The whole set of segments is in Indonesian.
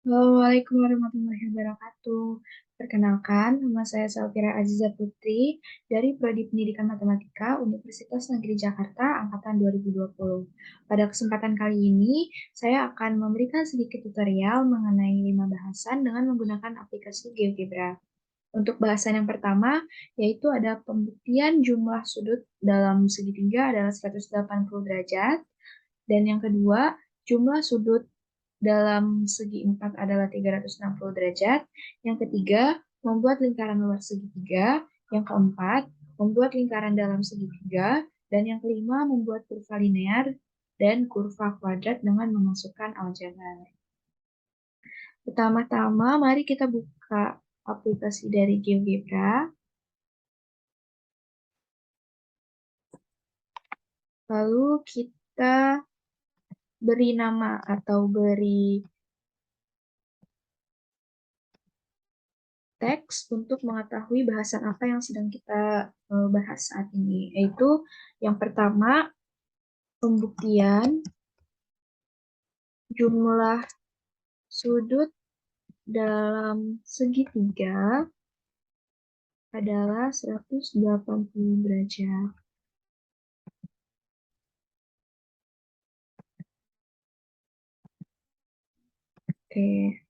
Assalamualaikum warahmatullahi wabarakatuh. Perkenalkan, nama saya Salfira Aziza Putri dari Prodi Pendidikan Matematika Universitas Negeri Jakarta Angkatan 2020. Pada kesempatan kali ini, saya akan memberikan sedikit tutorial mengenai 5 bahasan dengan menggunakan aplikasi GeoGebra. Untuk bahasan yang pertama, yaitu ada pembuktian jumlah sudut dalam segitiga adalah 180 derajat. Dan yang kedua, jumlah sudut dalam segi 4 adalah 360 derajat. Yang ketiga, membuat lingkaran luar segitiga. Yang keempat, membuat lingkaran dalam segitiga. Dan yang kelima, membuat kurva linear dan kurva kuadrat dengan memasukkan aljabar. Pertama-tama, mari kita buka aplikasi dari GeoGebra. Lalu kita beri nama atau beri teks untuk mengetahui bahasan apa yang sedang kita bahas saat ini, yaitu yang pertama, pembuktian jumlah sudut dalam segitiga adalah 180 derajat. Oke.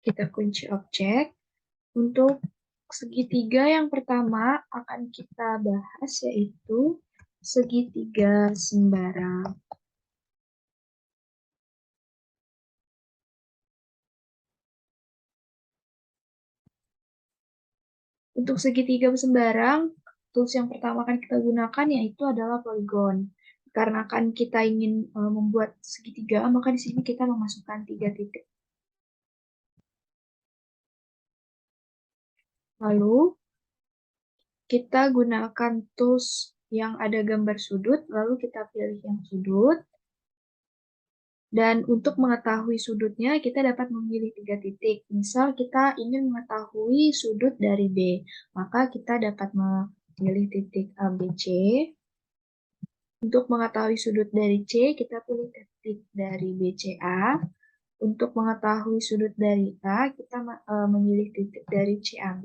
Kita kunci objek. Untuk segitiga yang pertama akan kita bahas yaitu segitiga sembarang. Untuk segitiga sembarang, tools yang pertama akan kita gunakan yaitu adalah poligon. Karena kan kita ingin membuat segitiga, maka di sini kita memasukkan 3 titik. Lalu, kita gunakan tools yang ada gambar sudut, lalu kita pilih yang sudut. Dan untuk mengetahui sudutnya, kita dapat memilih 3 titik. Misal kita ingin mengetahui sudut dari B, maka kita dapat memilih titik ABC. Untuk mengetahui sudut dari C, kita pilih titik dari BCA. Untuk mengetahui sudut dari A, kita memilih titik dari CAB.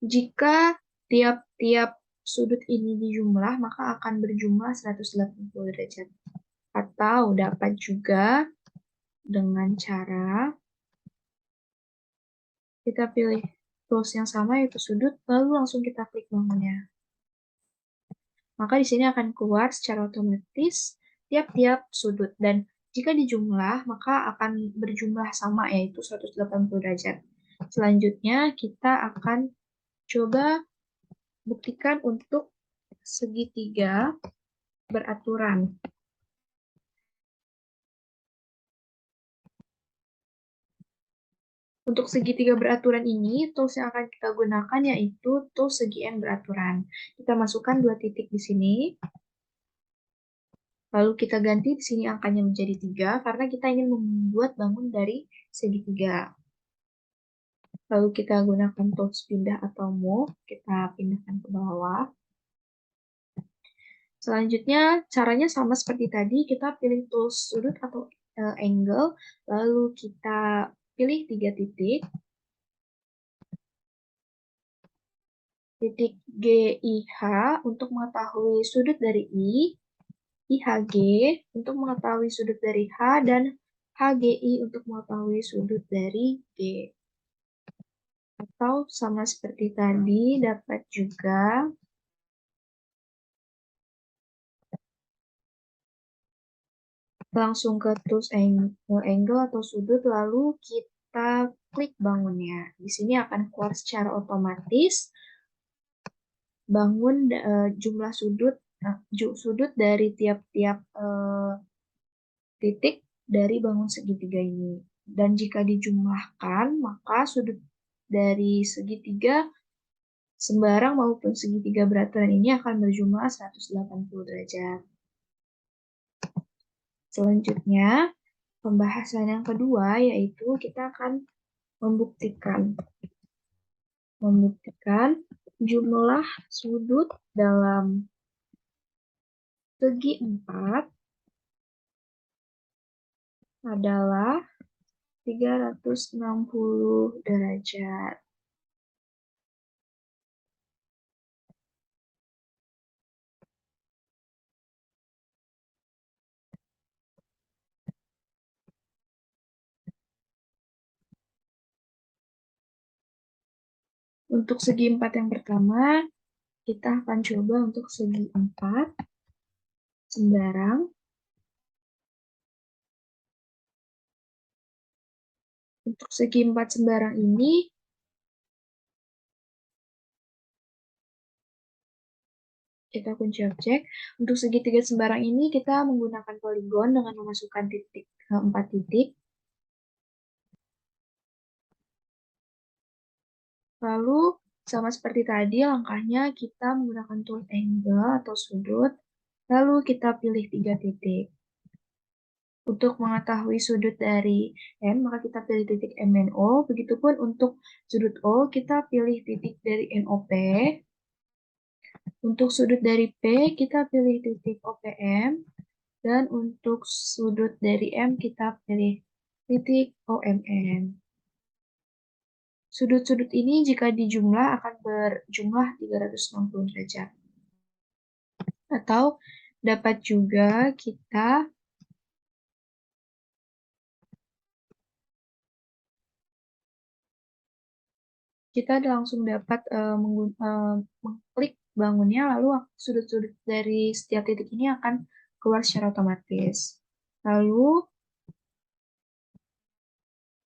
Jika tiap-tiap sudut ini dijumlah, maka akan berjumlah 180 derajat. Atau dapat juga dengan cara kita pilih tools yang sama yaitu sudut, lalu langsung kita klik bangunnya. Maka di sini akan keluar secara otomatis tiap-tiap sudut. Dan jika dijumlah, maka akan berjumlah sama, yaitu 180 derajat. Selanjutnya, kita akan coba buktikan untuk segitiga beraturan. Untuk segitiga beraturan ini, tools yang akan kita gunakan yaitu tools segi N beraturan. Kita masukkan 2 titik di sini. Lalu kita ganti di sini angkanya menjadi 3 karena kita ingin membuat bangun dari segitiga. Lalu kita gunakan tools pindah atau move, kita pindahkan ke bawah. Selanjutnya, caranya sama seperti tadi, kita pilih tools sudut atau angle, lalu kita pilih 3 titik. Titik GIH untuk mengetahui sudut dari I, IHG untuk mengetahui sudut dari H, dan HGI untuk mengetahui sudut dari G. Atau sama seperti tadi, dapat juga langsung ke tools angle atau sudut, lalu kita klik bangunnya. Di sini akan keluar secara otomatis bangun jumlah sudut dari tiap-tiap titik dari bangun segitiga ini. Dan jika dijumlahkan, maka sudut dari segitiga sembarang maupun segitiga beraturan ini akan berjumlah 180 derajat. Selanjutnya, pembahasan yang kedua yaitu kita akan membuktikan Jumlah sudut dalam segi 4 adalah 360 derajat. Untuk segi 4 yang pertama, kita akan coba untuk segi 4 sembarang. Untuk segi 4 sembarang ini, kita kunci objek. Untuk segitiga sembarang ini, kita menggunakan poligon dengan memasukkan titik ke 4 titik. Lalu, sama seperti tadi, langkahnya kita menggunakan tool angle atau sudut. Lalu kita pilih 3 titik. Untuk mengetahui sudut dari N, maka kita pilih titik MNO. Begitupun untuk sudut O, kita pilih titik dari NOP. Untuk sudut dari P, kita pilih titik OPM. Dan untuk sudut dari M, kita pilih titik OMN. Sudut-sudut ini jika dijumlah akan berjumlah 360 derajat. Atau dapat juga kita langsung dapat mengklik bangunnya, lalu sudut-sudut dari setiap titik ini akan keluar secara otomatis. Lalu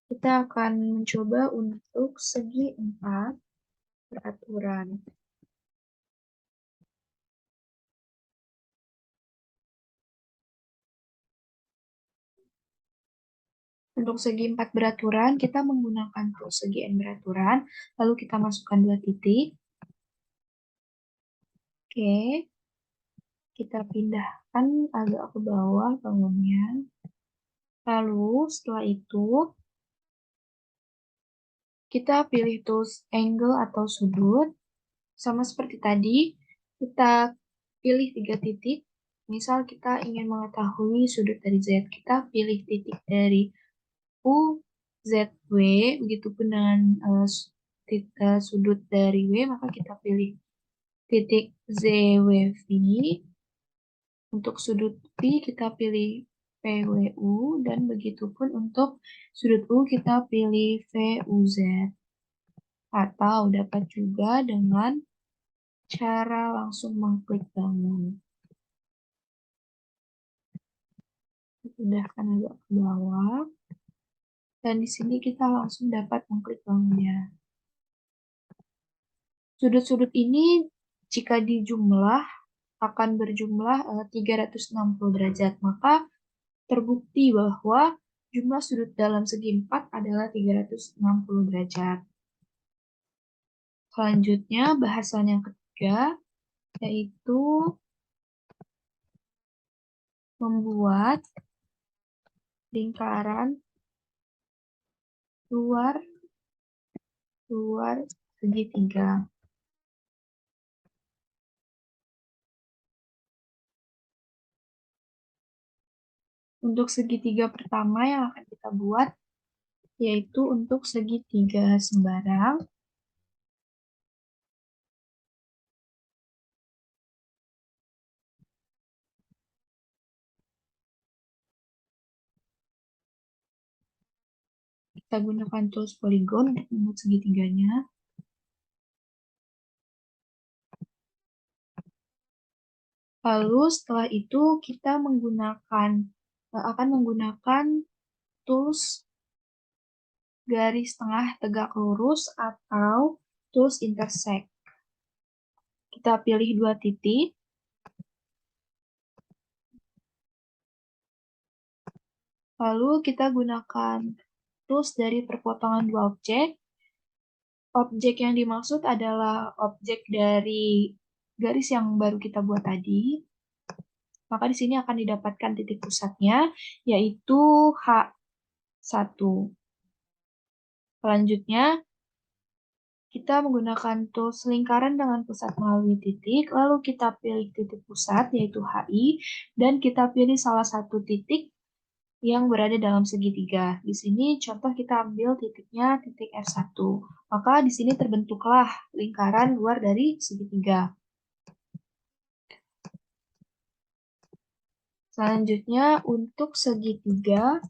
kita akan mencoba untuk segi 4 beraturan. Untuk segi 4 beraturan, kita menggunakan tool segi N beraturan, lalu kita masukkan 2 titik. Oke, kita pindahkan agak ke bawah bangunnya. Lalu setelah itu, kita pilih tools angle atau sudut. Sama seperti tadi, kita pilih 3 titik. Misal kita ingin mengetahui sudut dari Z, kita pilih titik dari U, Z, W, begitupun dengan sudut dari W, maka kita pilih titik Z, W, V. Untuk sudut V, kita pilih P, W, U, dan begitupun untuk sudut U, kita pilih V, U, Z. Atau dapat juga dengan cara langsung mengklik bangun. Pindahkan agak ke bawah. Dan di sini kita langsung dapat mengklik bangunnya. Sudut-sudut ini jika dijumlah akan berjumlah 360 derajat. Maka terbukti bahwa jumlah sudut dalam segi 4 adalah 360 derajat. Selanjutnya bahasan yang ketiga yaitu membuat lingkaran luar segitiga. Untuk segitiga pertama yang akan kita buat yaitu untuk segitiga sembarang. Kita gunakan tools polygon untuk membuat segitiganya. Lalu setelah itu kita akan menggunakan tools garis tengah tegak lurus atau tools intersect. Kita pilih 2 titik. Lalu kita gunakan tools dari perpotongan 2 objek. Objek yang dimaksud adalah objek dari garis yang baru kita buat tadi. Maka di sini akan didapatkan titik pusatnya, yaitu H1. Selanjutnya, kita menggunakan tools lingkaran dengan pusat melalui titik, lalu kita pilih titik pusat, yaitu HI, dan kita pilih salah satu titik yang berada dalam segitiga. Di sini contoh kita ambil titiknya titik F1. Maka di sini terbentuklah lingkaran luar dari segitiga. Selanjutnya untuk segitiga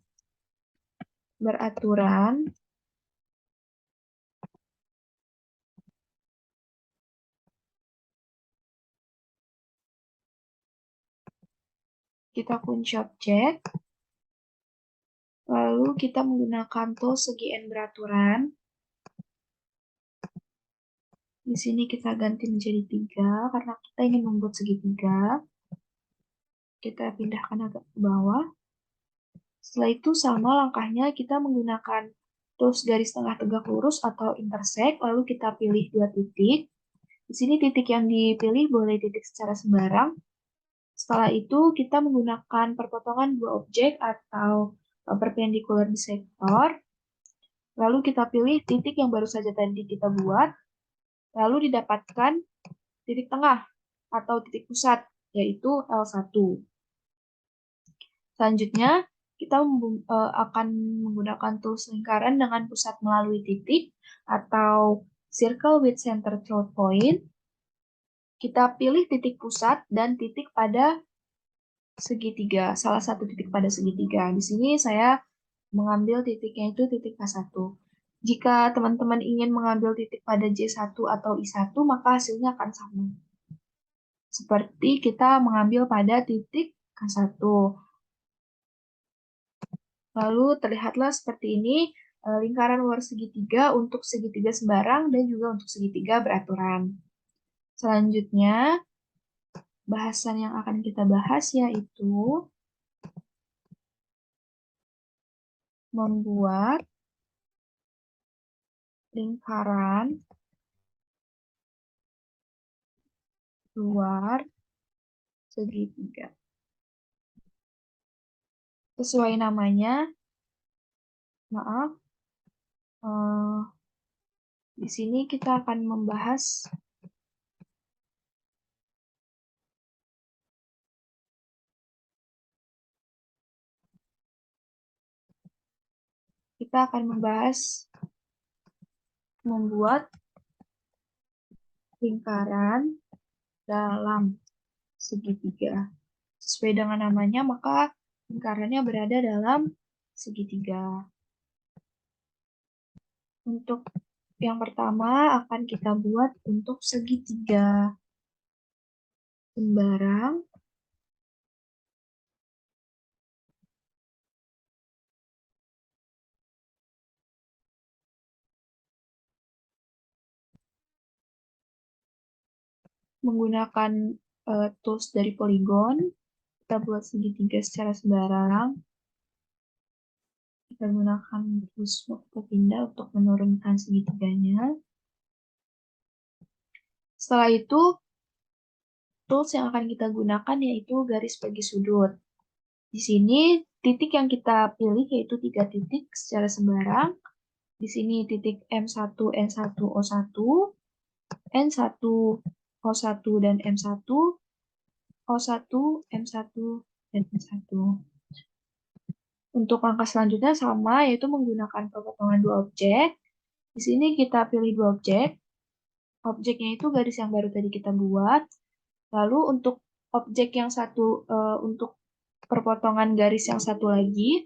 beraturan, kita kunci objek, lalu kita menggunakan tool segi N beraturan. Di sini kita ganti menjadi 3 karena kita ingin membuat segitiga. Kita pindahkan agak ke bawah. Setelah itu sama langkahnya kita menggunakan tools garis tengah tegak lurus atau intersect, lalu kita pilih 2 titik. Di sini titik yang dipilih boleh titik secara sembarang. Setelah itu kita menggunakan perpotongan 2 objek atau perpendicular bisector. Lalu kita pilih titik yang baru saja tadi kita buat. Lalu didapatkan titik tengah atau titik pusat, yaitu L1. Selanjutnya, kita akan menggunakan tools lingkaran dengan pusat melalui titik atau circle with center through point. Kita pilih titik pusat dan titik pada segitiga, salah satu titik pada segitiga. Di sini saya mengambil titiknya itu titik K1. Jika teman-teman ingin mengambil titik pada J1 atau I1, maka hasilnya akan sama. Seperti kita mengambil pada titik K1. Lalu terlihatlah seperti ini lingkaran luar segitiga untuk segitiga sembarang dan juga untuk segitiga beraturan. Selanjutnya, bahasan yang akan kita bahas yaitu membuat lingkaran luar segitiga. Sesuai namanya, maaf, di sini kita akan membahas membuat lingkaran dalam segitiga. Sesuai dengan namanya, maka lingkarannya berada dalam segitiga. Untuk yang pertama akan kita buat untuk segitiga sembarang. Menggunakan tools dari poligon, kita buat segitiga secara sembarang. Kita gunakan tools kita pindah untuk menurunkan segitiganya. Setelah itu, tools yang akan kita gunakan yaitu garis bagi sudut. Di sini titik yang kita pilih yaitu 3 titik secara sembarang. Di sini titik M1, N1, O1, N1, O1, dan M1, O1, M1, dan M1. Untuk langkah selanjutnya sama, yaitu menggunakan pemotongan 2 objek. Di sini kita pilih 2 objek. Objeknya itu garis yang baru tadi kita buat. Lalu untuk objek yang satu, untuk perpotongan garis yang satu lagi,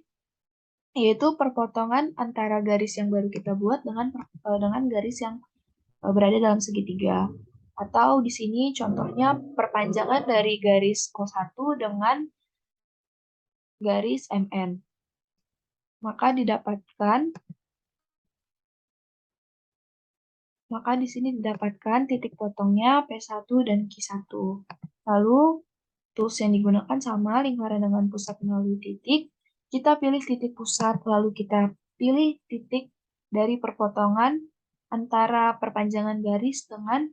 yaitu perpotongan antara garis yang baru kita buat dengan garis yang berada dalam segitiga. Atau di sini contohnya perpanjangan dari garis O1 dengan garis MN. Maka di sini didapatkan titik potongnya P1 dan Q1. Lalu tools yang digunakan sama, lingkaran dengan pusat melalui titik. Kita pilih titik pusat, lalu kita pilih titik dari perpotongan antara perpanjangan garis dengan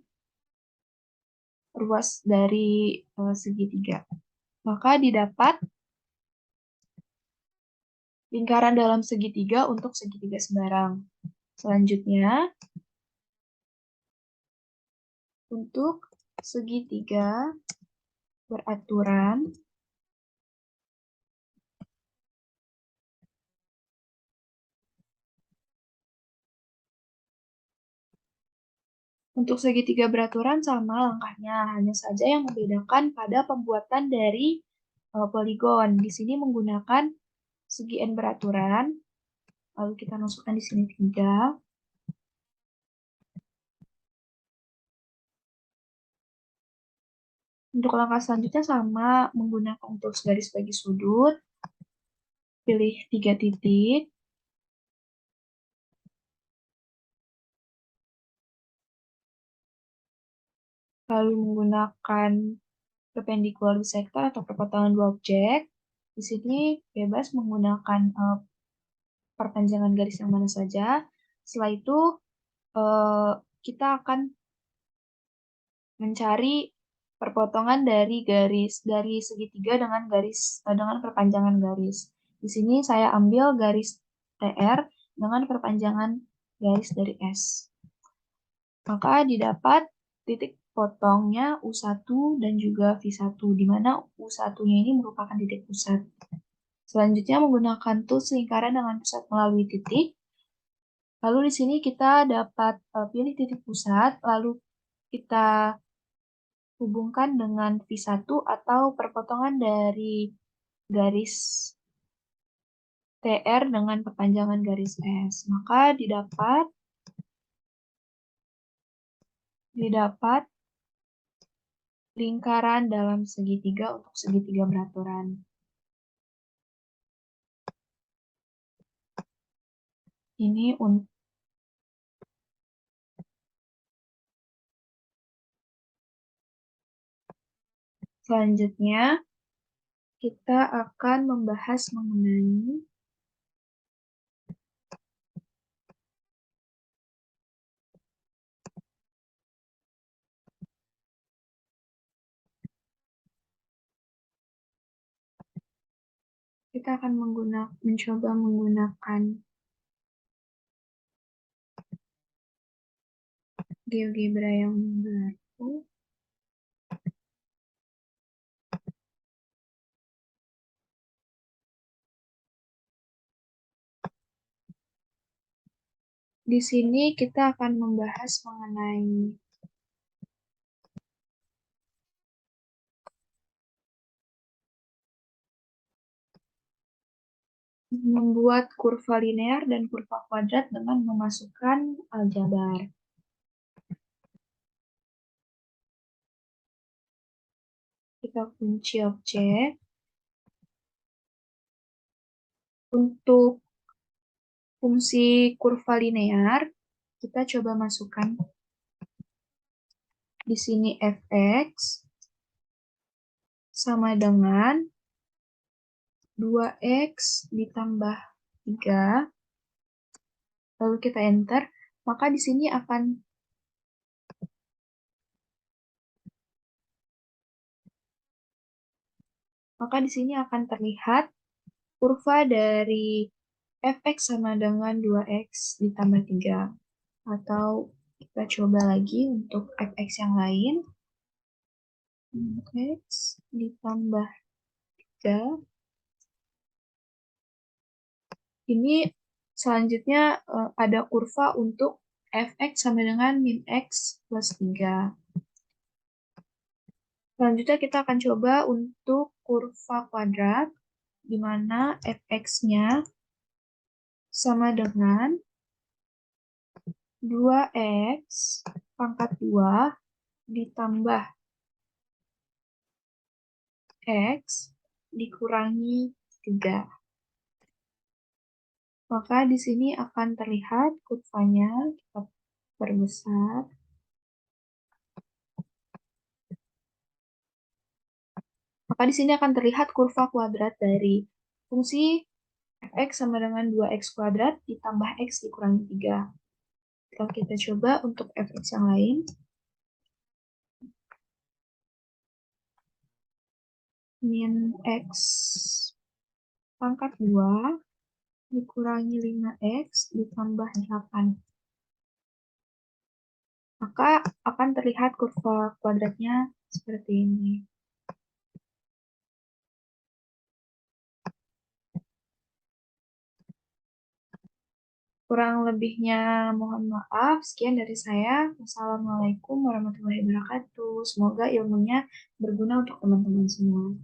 ruas dari segitiga. Maka didapat lingkaran dalam segitiga untuk segitiga sembarang. Selanjutnya, Untuk segitiga beraturan, untuk segitiga beraturan sama langkahnya, hanya saja yang membedakan pada pembuatan dari poligon. Di sini menggunakan segi n beraturan, lalu kita masukkan di sini 3. Untuk langkah selanjutnya sama, menggunakan tools garis bagi sudut, pilih 3 titik, lalu menggunakan perpendicular bisector atau perpotongan dua objek. Di sini bebas menggunakan perpanjangan garis yang mana saja. Setelah itu eh, kita akan mencari perpotongan dari segitiga dengan dengan perpanjangan garis. Di sini saya ambil garis TR dengan perpanjangan garis dari S. Maka didapat titik potongnya U1 dan juga V1, di mana U1-nya ini merupakan titik pusat. Selanjutnya menggunakan tools lingkaran dengan pusat melalui titik. Lalu di sini kita dapat pilih titik pusat, lalu kita hubungkan dengan V1 atau perpotongan dari garis TR dengan perpanjangan garis S. Maka didapat lingkaran dalam segitiga untuk segitiga beraturan. Ini untuk selanjutnya kita akan membahas mengenai mencoba menggunakan GeoGebra yang baru. Di sini kita akan membahas mengenai membuat kurva linear dan kurva kuadrat dengan memasukkan aljabar. Kita kunci objek. Untuk fungsi kurva linear, kita coba masukkan di sini fx sama dengan 2x ditambah 3, lalu kita enter, maka di sini akan terlihat kurva dari fx sama dengan 2x ditambah 3. Atau kita coba lagi untuk fx yang lain. X ditambah 3. Ini selanjutnya ada kurva untuk fx sama dengan min x plus 3. Selanjutnya kita akan coba untuk kurva kuadrat, di mana fx-nya sama dengan 2x pangkat 2 ditambah x dikurangi 3. Maka di sini akan terlihat kurvanya, kita perbesar. Maka di sini akan terlihat kurva kuadrat dari fungsi fx sama dengan 2x kuadrat ditambah x dikurangi 3. Kalau kita coba untuk fx yang lain, min x pangkat 2 dikurangi 5x ditambah 8. maka akan terlihat kurva kuadratnya seperti ini. Kurang lebihnya mohon maaf. Sekian dari saya. Wassalamualaikum warahmatullahi wabarakatuh. Semoga ilmunya berguna untuk teman-teman semua.